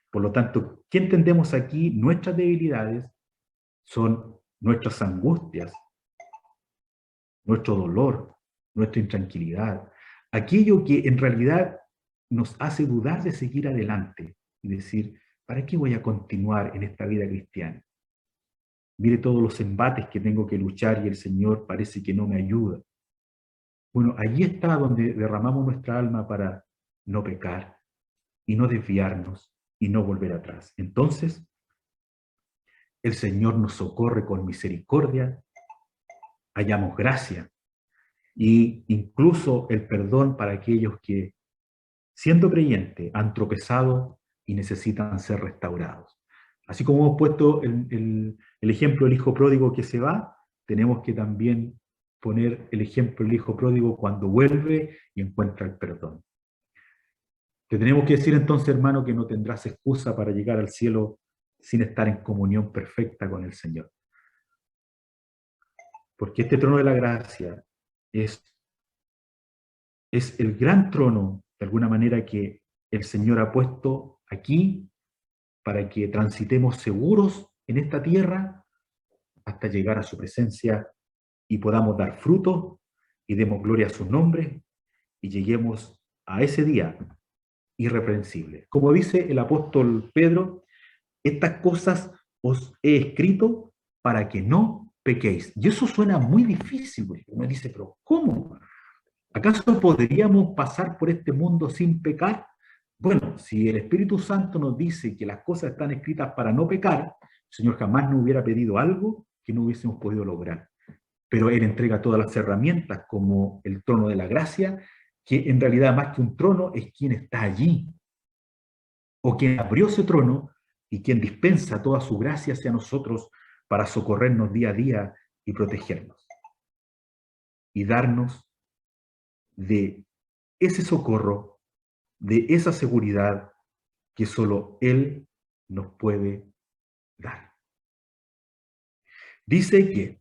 Por lo tanto, ¿qué entendemos aquí? Nuestras debilidades son nuestras angustias, nuestro dolor, nuestra intranquilidad, aquello que en realidad nos hace dudar de seguir adelante y decir, ¿para qué voy a continuar en esta vida cristiana? Mire todos los embates que tengo que luchar y el Señor parece que no me ayuda. Bueno, allí está donde derramamos nuestra alma para no pecar y no desviarnos y no volver atrás. Entonces, el Señor nos socorre con misericordia, hallamos gracia y incluso el perdón para aquellos que, siendo creyentes, han tropezado y necesitan ser restaurados. Así como hemos puesto el ejemplo del hijo pródigo que se va, tenemos que también poner el ejemplo del hijo pródigo cuando vuelve y encuentra el perdón. Te tenemos que decir entonces, hermano, que no tendrás excusa para llegar al cielo sin estar en comunión perfecta con el Señor. Porque este trono de la gracia es el gran trono, de alguna manera, que el Señor ha puesto aquí para que transitemos seguros en esta tierra hasta llegar a su presencia y podamos dar fruto y demos gloria a su nombre y lleguemos a ese día irreprensible. Como dice el apóstol Pedro, estas cosas os he escrito para que no pequéis. Y eso suena muy difícil, porque uno dice, pero ¿cómo? ¿Acaso podríamos pasar por este mundo sin pecar? Bueno, si el Espíritu Santo nos dice que las cosas están escritas para no pecar, el Señor jamás nos hubiera pedido algo que no hubiésemos podido lograr. Pero Él entrega todas las herramientas como el trono de la gracia, que en realidad más que un trono es quien está allí, o quien abrió ese trono y quien dispensa toda su gracia hacia nosotros para socorrernos día a día y protegernos. Y darnos de ese socorro, de esa seguridad que solo Él nos puede dar. Dice que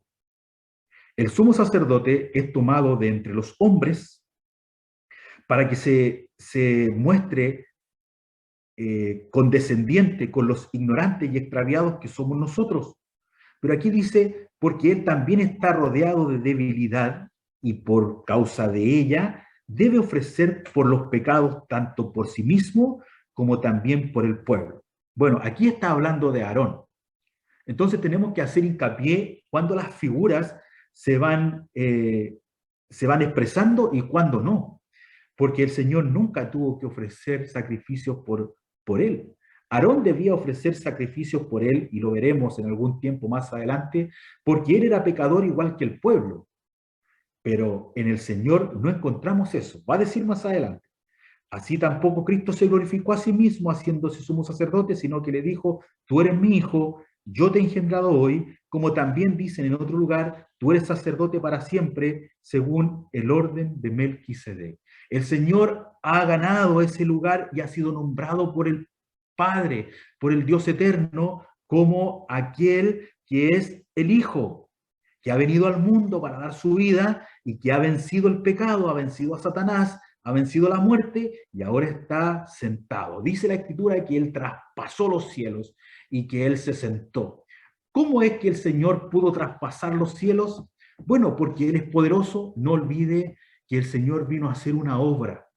el sumo sacerdote es tomado de entre los hombres para que se muestre condescendiente con los ignorantes y extraviados que somos nosotros. Pero aquí dice, porque Él también está rodeado de debilidad y por causa de ella debe ofrecer por los pecados tanto por sí mismo como también por el pueblo. Bueno, aquí está hablando de Aarón. Entonces tenemos que hacer hincapié cuando las figuras se van expresando y cuando no. Porque el Señor nunca tuvo que ofrecer sacrificios por él. Aarón debía ofrecer sacrificios por él, y lo veremos en algún tiempo más adelante, porque él era pecador igual que el pueblo. Pero en el Señor no encontramos eso. Va a decir más adelante. Así tampoco Cristo se glorificó a sí mismo haciéndose sumo sacerdote, sino que le dijo, tú eres mi hijo, yo te he engendrado hoy, como también dicen en otro lugar, tú eres sacerdote para siempre, según el orden de Melquisedec. El Señor ha ganado ese lugar y ha sido nombrado por el Padre, por el Dios eterno, como aquel que es el Hijo, que ha venido al mundo para dar su vida y que ha vencido el pecado, ha vencido a Satanás, ha vencido la muerte y ahora está sentado. Dice la Escritura que Él traspasó los cielos y que Él se sentó. ¿Cómo es que el Señor pudo traspasar los cielos? Bueno, porque Él es poderoso. No olvide que el Señor vino a hacer una obra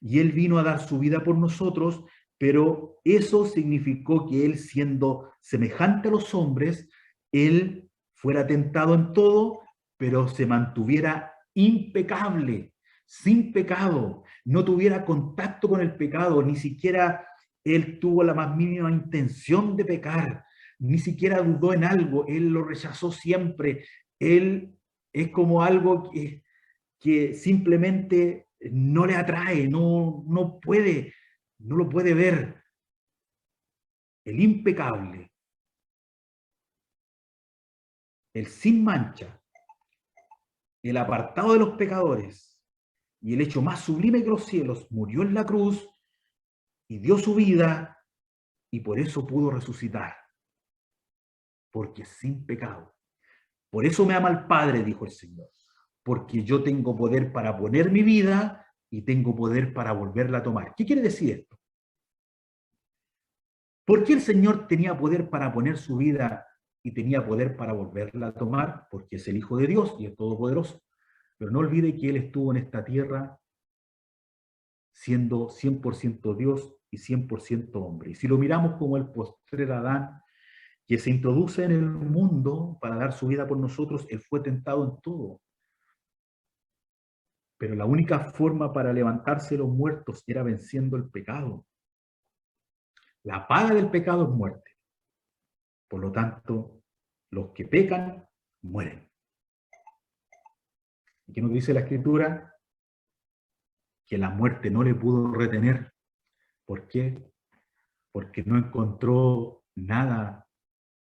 y Él vino a dar su vida por nosotros, pero eso significó que Él, siendo semejante a los hombres, Él fuera tentado en todo, pero se mantuviera impecable, sin pecado, no tuviera contacto con el pecado, ni siquiera Él tuvo la más mínima intención de pecar, ni siquiera dudó en algo, Él lo rechazó siempre. Él es como algo que simplemente no le atrae, no puede, no lo puede ver. El impecable, el sin mancha, el apartado de los pecadores y el hecho más sublime que los cielos, murió en la cruz y dio su vida y por eso pudo resucitar, porque sin pecado. Por eso me ama el Padre, dijo el Señor, porque yo tengo poder para poner mi vida y tengo poder para volverla a tomar. ¿Qué quiere decir esto? ¿Por qué el Señor tenía poder para poner su vida y tenía poder para volverla a tomar? Porque es el Hijo de Dios y es todopoderoso. Pero no olvide que Él estuvo en esta tierra siendo 100% Dios y 100% hombre. Y si lo miramos como el postrer Adán, que se introduce en el mundo para dar su vida por nosotros, Él fue tentado en todo. Pero la única forma para levantarse de los muertos era venciendo el pecado. La paga del pecado es muerte. Por lo tanto, los que pecan, mueren. ¿Y qué nos dice la Escritura? Que la muerte no le pudo retener. ¿Por qué? Porque no encontró nada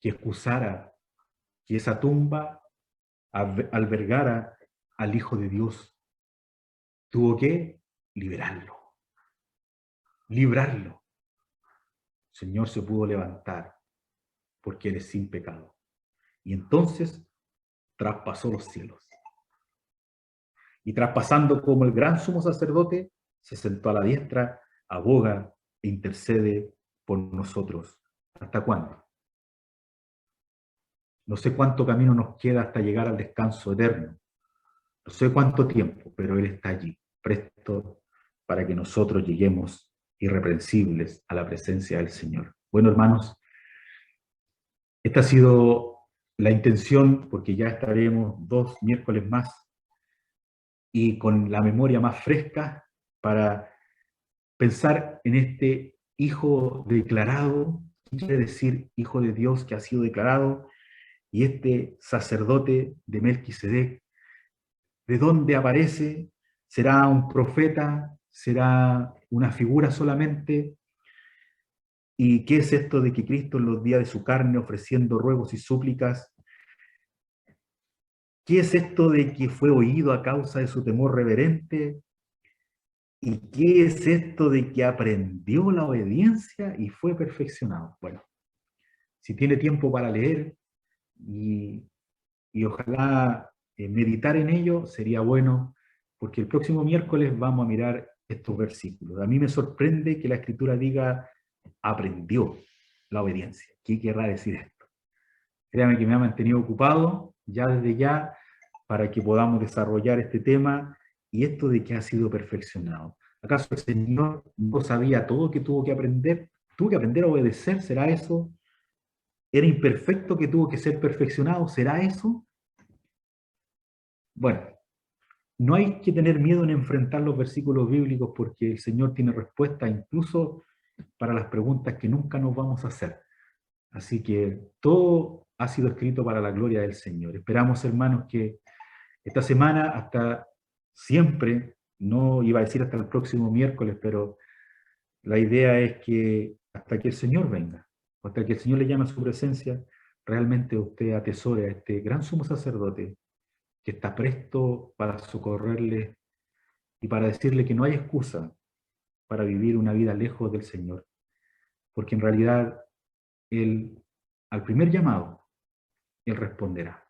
que excusara que esa tumba albergara al Hijo de Dios. Tuvo que liberarlo. librarlo. El Señor se pudo levantar porque eres sin pecado. Y entonces traspasó los cielos. Y traspasando como el gran sumo sacerdote, se sentó a la diestra, aboga e intercede por nosotros. ¿Hasta cuándo? No sé cuánto camino nos queda hasta llegar al descanso eterno. No sé cuánto tiempo, pero Él está allí, presto para que nosotros lleguemos irreprensibles a la presencia del Señor. Bueno, hermanos, esta ha sido la intención, porque ya estaremos 2 miércoles más y con la memoria más fresca para pensar en este hijo declarado, ¿qué quiere decir hijo de Dios que ha sido declarado? Y este sacerdote de Melquisedec, ¿de dónde aparece? ¿Será un profeta? ¿Será una figura solamente? ¿Y qué es esto de que Cristo en los días de su carne ofreciendo ruegos y súplicas? ¿Qué es esto de que fue oído a causa de su temor reverente? ¿Y qué es esto de que aprendió la obediencia y fue perfeccionado? Bueno, si tiene tiempo para leer y, y ojalá meditar en ello, sería bueno, porque el próximo miércoles vamos a mirar estos versículos. A mí me sorprende que la Escritura diga aprendió la obediencia. ¿Qué querrá decir esto? Créame que me ha mantenido ocupado ya desde ya para que podamos desarrollar este tema y esto de que ha sido perfeccionado. ¿Acaso el Señor no sabía todo que tuvo que aprender? ¿Tuvo que aprender a obedecer? ¿Será eso? ¿Era imperfecto que tuvo que ser perfeccionado? ¿Será eso? Bueno, no hay que tener miedo en enfrentar los versículos bíblicos porque el Señor tiene respuesta incluso para las preguntas que nunca nos vamos a hacer. Así que todo ha sido escrito para la gloria del Señor. Esperamos, hermanos, que esta semana hasta siempre, no iba a decir hasta el próximo miércoles, pero la idea es que hasta que el Señor venga, hasta que el Señor le llame a su presencia, realmente usted atesore a este gran sumo sacerdote que está presto para socorrerle y para decirle que no hay excusa para vivir una vida lejos del Señor, porque en realidad Él, al primer llamado, Él responderá.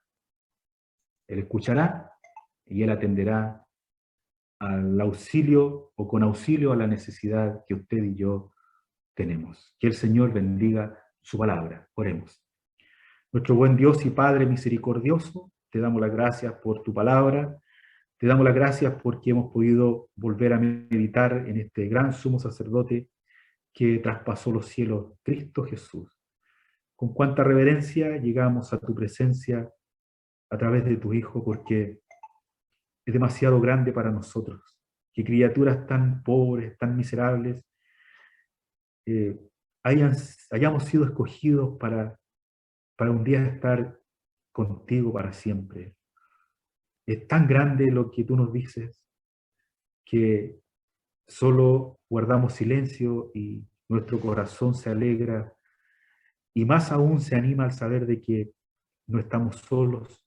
Él escuchará y Él atenderá al auxilio o con auxilio a la necesidad que usted y yo tenemos. Que el Señor bendiga su palabra. Oremos. Nuestro buen Dios y Padre misericordioso, te damos las gracias por tu palabra, te damos las gracias porque hemos podido volver a meditar en este gran sumo sacerdote que traspasó los cielos, Cristo Jesús. Con cuánta reverencia llegamos a tu presencia a través de tu Hijo, porque es demasiado grande para nosotros, que criaturas tan pobres, tan miserables, eh, hayamos sido escogidos para un día estar contigo para siempre. Es tan grande lo que tú nos dices que solo guardamos silencio y nuestro corazón se alegra y más aún se anima al saber de que no estamos solos.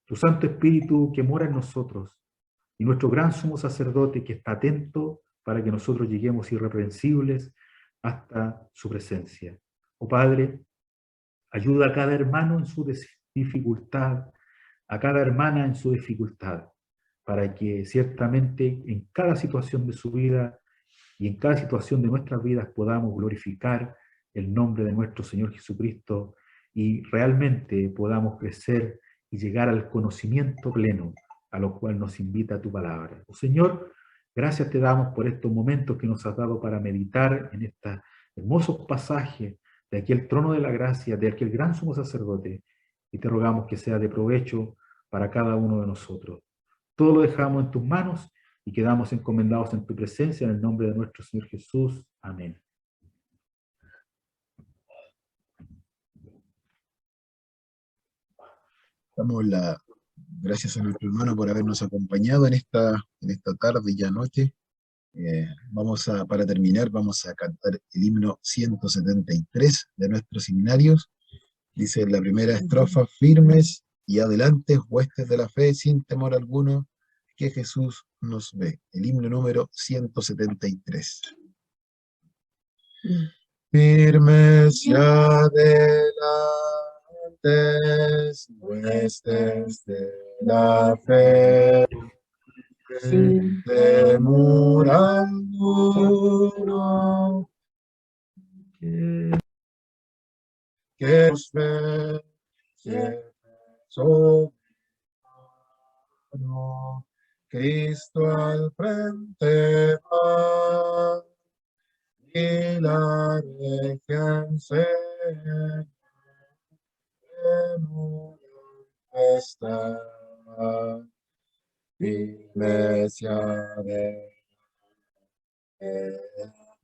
Tu Santo Espíritu que mora en nosotros y nuestro gran sumo sacerdote que está atento para que nosotros lleguemos irreprensibles hasta su presencia. Oh Padre, ayuda a cada hermano en su dificultad, a cada hermana en su dificultad, para que ciertamente en cada situación de su vida y en cada situación de nuestras vidas podamos glorificar el nombre de nuestro Señor Jesucristo y realmente podamos crecer y llegar al conocimiento pleno a lo cual nos invita tu palabra. Oh Señor, gracias te damos por estos momentos que nos has dado para meditar en estos hermosos pasajes de aquel trono de la gracia, de aquel gran sumo sacerdote, y te rogamos que sea de provecho para cada uno de nosotros. Todo lo dejamos en tus manos y quedamos encomendados en tu presencia en el nombre de nuestro Señor Jesús. Amén. Damos las gracias a nuestro hermano por habernos acompañado en esta tarde y ya noche. Para terminar, vamos a cantar el himno 173 de nuestros seminarios. Dice en la primera estrofa: firmes y adelante, huestes de la fe, sin temor alguno, que Jesús nos ve. El himno número 173. firmes y adelante, huestes de la fe, sin temor alguno, que os ve, siempre soberano, Cristo al frente va, y la región se está, iglesia de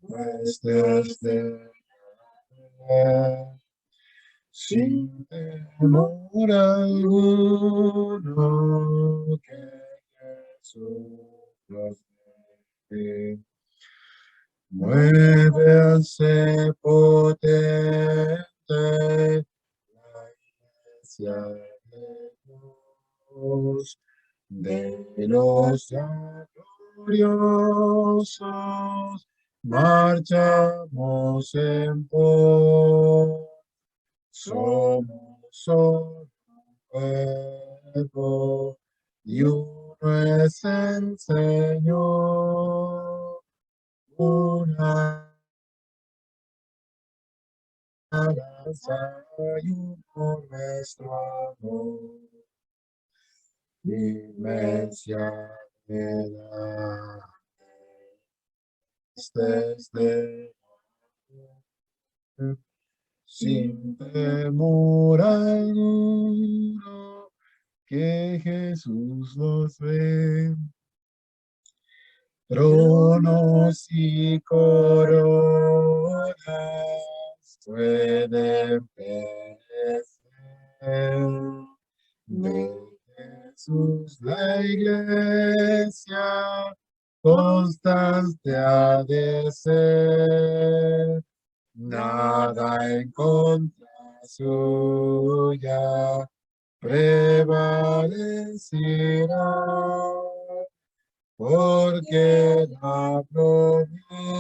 huestes de sin temor alguno, que Jesús los ve. Muévease potente la iglesia de Dios, de los ya gloriosos, marchamos en pos, somos un cuerpo y uno es el Señor, una alabanza y uno nuestro amor, inmensa piedad, desde sin temor alguno, que Jesús nos ve. Tronos y coronas pueden perecer, de Jesús la iglesia constante ha de ser, nada en contra suya prevalecerá, porque la promesa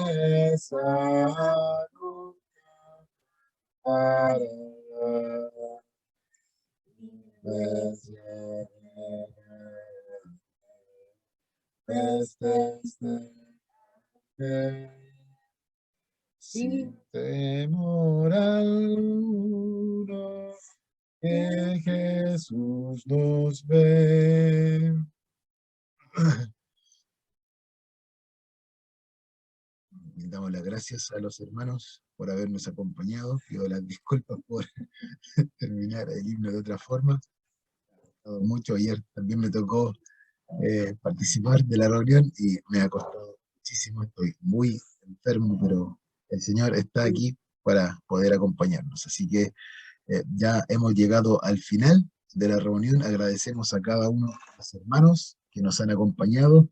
nunca hará. Sin temor alguno, que Jesús nos ve. Damos las gracias a los hermanos por habernos acompañado. Pido las disculpas por terminar el himno de otra forma. Mucho. Ayer también me tocó participar de la reunión y me ha costado muchísimo. Estoy muy enfermo, pero el Señor está aquí para poder acompañarnos. Así que ya hemos llegado al final de la reunión. Agradecemos a cada uno de los hermanos que nos han acompañado.